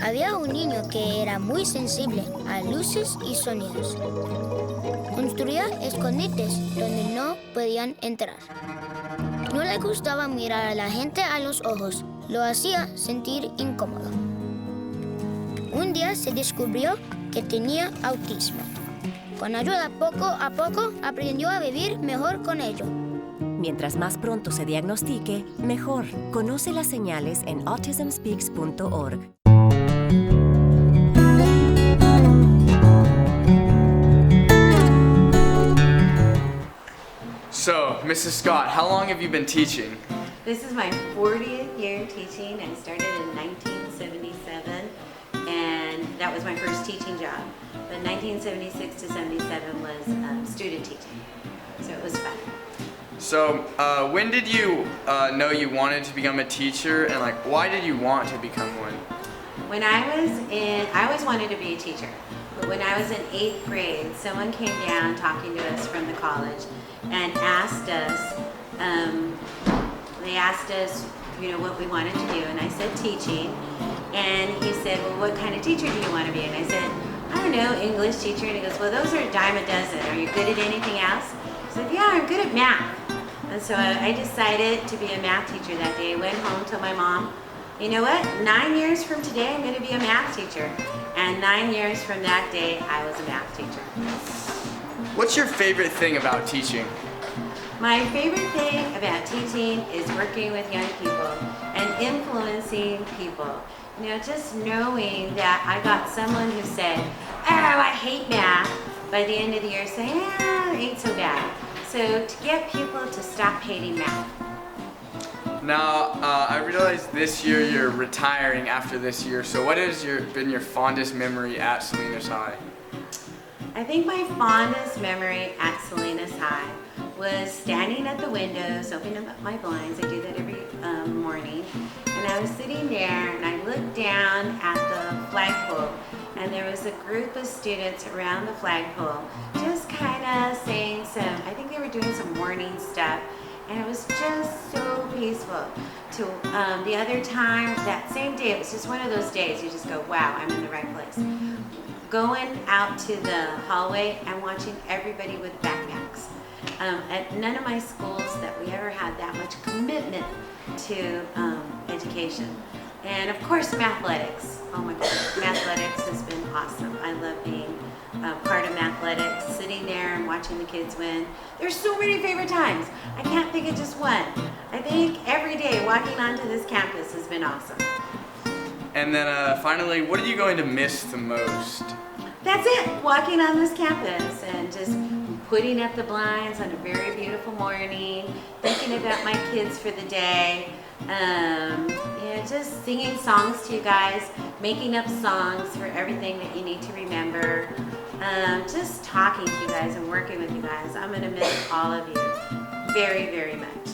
Había un niño que era muy sensible a luces y sonidos. Construía escondites donde no podían entrar. No le gustaba mirar a la gente a los ojos. Lo hacía sentir incómodo. Un día se descubrió que tenía autismo. Con ayuda, poco a poco, aprendió a vivir mejor con ello. Mientras más pronto se diagnostique, mejor. Conoce las señales en autismspeaks.org. So, Mrs. Scott, how long have you been teaching? This is my 40th year teaching. I started in 1977, and that was my first teaching job. But 1976 to 77 was student teaching, so it was fun. So, when did you know you wanted to become a teacher, and why did you want to become one? When I always wanted to be a teacher. But when I was in 8th grade, someone came down talking to us from the college and asked us, what we wanted to do, and I said teaching, and he said, well, what kind of teacher do you want to be? And I said, I don't know, English teacher, and he goes, well, those are a dime a dozen. Are you good at anything else? I said, yeah, I'm good at math. And so I decided to be a math teacher that day. Went home, told my mom, you know what, 9 years from today, I'm going to be a math teacher. And 9 years from that day, I was a math teacher. What's your favorite thing about teaching? My favorite thing about teaching is working with young people and influencing people. You know, just knowing that I got someone who said, oh, I hate math, by the end of the year saying, it ain't so bad. So to get people to stop hating math. Now, I realize this year you're retiring after this year, so what has been your fondest memory at Salinas High? I think my fondest memory at Salinas High was standing at the windows, opening up my blinds. I do that every morning. And I was sitting there and I looked down at the flagpole, and there was a group of students around the flagpole just kind of saying I think they were doing some morning stuff. And it was just so peaceful. The other time, that same day, it was just one of those days you just go, wow, I'm in the right place. Going out to the hallway and watching everybody with backpacks. At none of my schools that we ever had that much commitment to education. And of course, mathletics. Oh my God, mathletics has been awesome. I love being part of mathletics, sitting there and watching the kids win. There's so many favorite times. I can't think of just one. I think every day walking onto this campus has been awesome. And then finally, what are you going to miss the most? That's it, walking on this campus and just putting up the blinds on a very beautiful morning, thinking about my kids for the day, just singing songs to you guys, making up songs for everything that you need to remember, just talking to you guys and working with you guys. I'm going to miss all of you very, very much.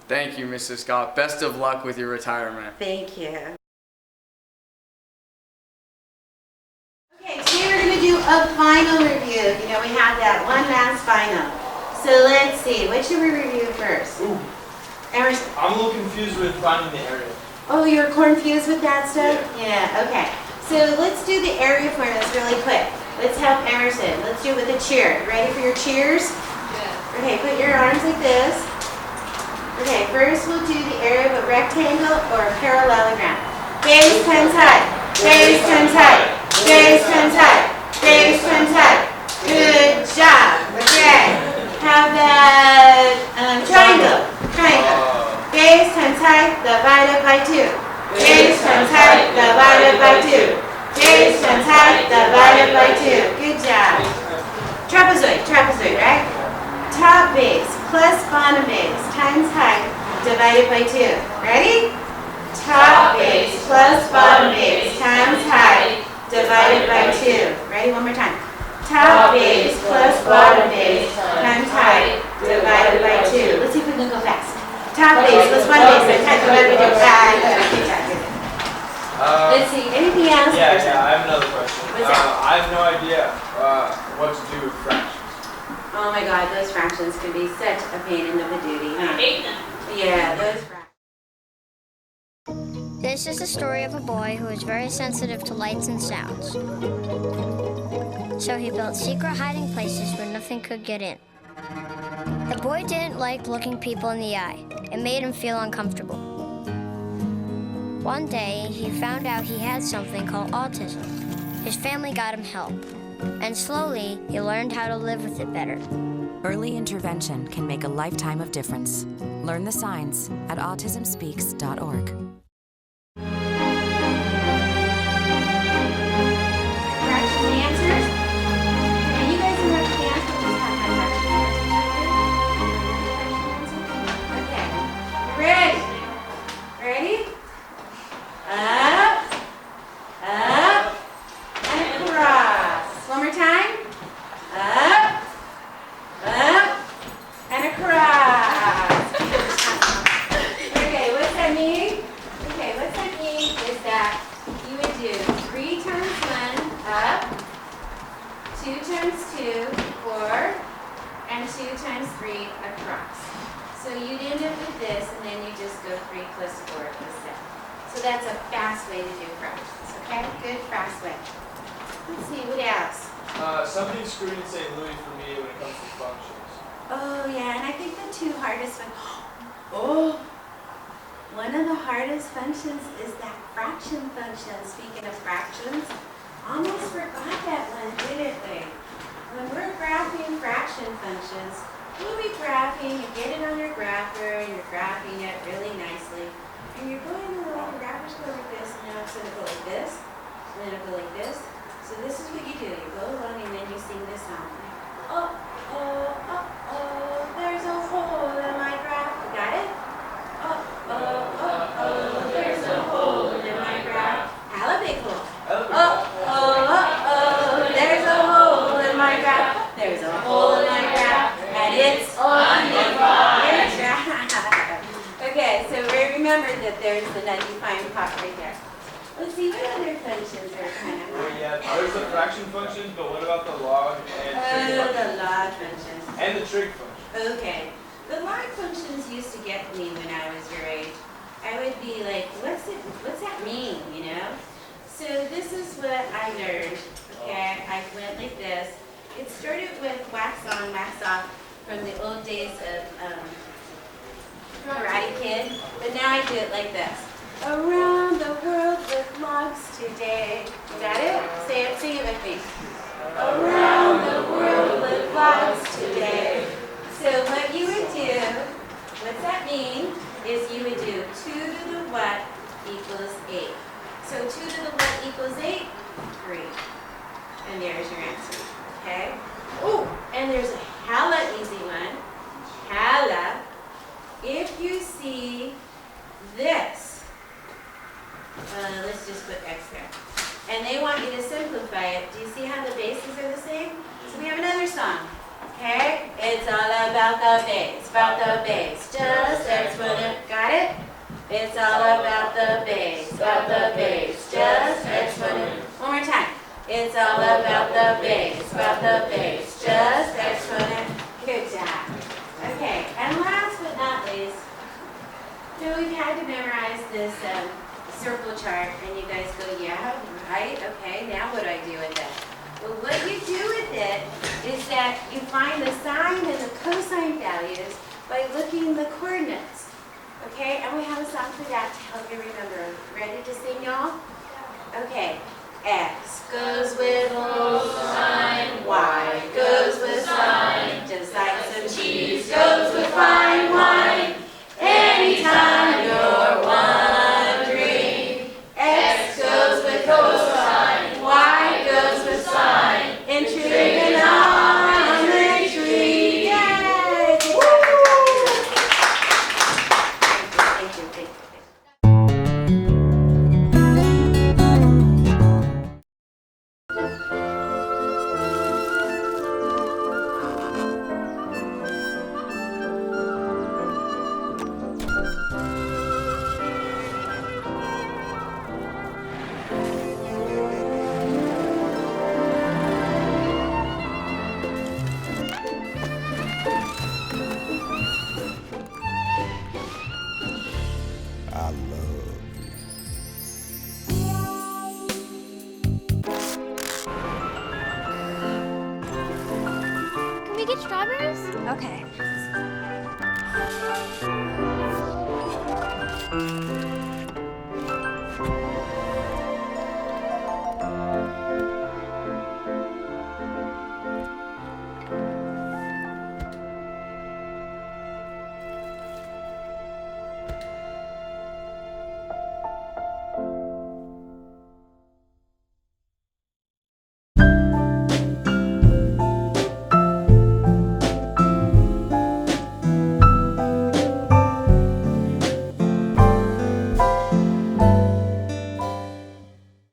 Thank you, Mrs. Scott. Best of luck with your retirement. Thank you. Okay, today we're going to do a final review. You know, we have that one last final. So let's see, what should we review first? Ooh. Emerson. I'm a little confused with finding the area. Oh, you're confused with that stuff? Yeah, okay. So let's do the area formulas really quick. Let's help Emerson. Let's do it with a cheer. Ready for your cheers? Yeah. Okay, put your arms like this. Okay, first we'll do the area of a rectangle or a parallelogram. Base times height. Base times height. Base times height. Base times height. Good job. Okay. How about triangle? Triangle. Base times height divided by 2. Base times height divided by 2. Base times height divided by 2. Good job. Trapezoid, right? Top base plus bottom base times height divided by 2. Ready? Top base plus bottom base times height divided by 2. Ready? One more time. Top base plus bottom base times height divided by 2. Let's see if we can go fast. Top base plus one base times divided by 2. Let's see. Anything else? Yeah, I have another question. What's that? I have no idea what to do with fractions. Oh my God, those fractions can be such a pain in the patootie. I hate them. Yeah, those fractions. This is the story of a boy who is very sensitive to lights and sounds. So he built secret hiding places where nothing could get in. The boy didn't like looking people in the eye. It made him feel uncomfortable. One day, he found out he had something called autism. His family got him help, and slowly, he learned how to live with it better. Early intervention can make a lifetime of difference. Learn the signs at autismspeaks.org. Fraction answers. And you guys don't have to dance, but just have my fraction answers. Okay. Ready? Ready? Up, up, and across. One more time. Up, up, and across. Okay, what's that mean? Okay, what's that mean is that you would do 3 times 1, up, 2 times 2, 4, and 2 times 3, across. So you'd end up with this, and then you just go 3 plus 4 plus 7. So that's a fast way to do fractions, okay? Good, fast way. Let's see, what else? Something screwed in St. Louis for me when it comes to functions. Oh, yeah, and I think the 2 hardest ones. Oh, one of the hardest functions is that fraction function. Speaking of fractions, almost forgot that one, didn't we? When we're graphing fraction functions, we'll be graphing, you get it on your grapher, and you're graphing it really nicely. And you're going along, your grapher's going like this, and now it's going to go like this, and then it'll go like this. So this is what you do. You go along, and then you sing this song. Oh, oh, oh, oh, there's a hole in my graph. You got it? Oh, oh, oh, oh, there's a hole in my graph. How a big hole. Oh, oh, oh, oh, there's a hole in my graph. There's a hole in my graph, and it's on the right graph. Okay, so remember that there's the undefined part right there. Let's see what other functions are kind of Oh hard. yeah, there's the fraction function, but what about the log and trig Oh, function? the log functions. And the trig function. Okay. The log functions used to get me when I was your age. I would be like, what's that mean, you know? So this is what I learned, okay? I went like this. It started with wax on, wax off from the old days of Karate Kid, but now I do it like this. Around the world with logs today. You got it? Say it with me. Around the world with logs today. So what you would do, what's that mean, is you would do 2 to the what equals 8. So 2 to the what equals 8? 3. And there's your answer, okay? Oh, and there's a hella easy one. Hella. If you see this, let's just put X there. And they want you to simplify it. Do you see how the bases are the same? So we have another song. Okay? It's all about the base, just X when it, got it? It's all about the base, just X when it. One more time. It's all about the base, just X when it. Good job. Okay, and last but not least, so we've had to memorize this circle chart, and you guys go, yeah, right, okay, now what do I do with it? Well, what you do with it is that you find the sine and the cosine values by looking the coordinates, okay? And we have a song for that to help you remember. Ready to sing, y'all? Okay. X goes with cosine, Y goes with sine, just like some cheese goes with fine wine. Anytime you're wondering, X goes with cosine, Y goes with sine, in trigonometry. Yay! Thank you. get strawberries? Okay.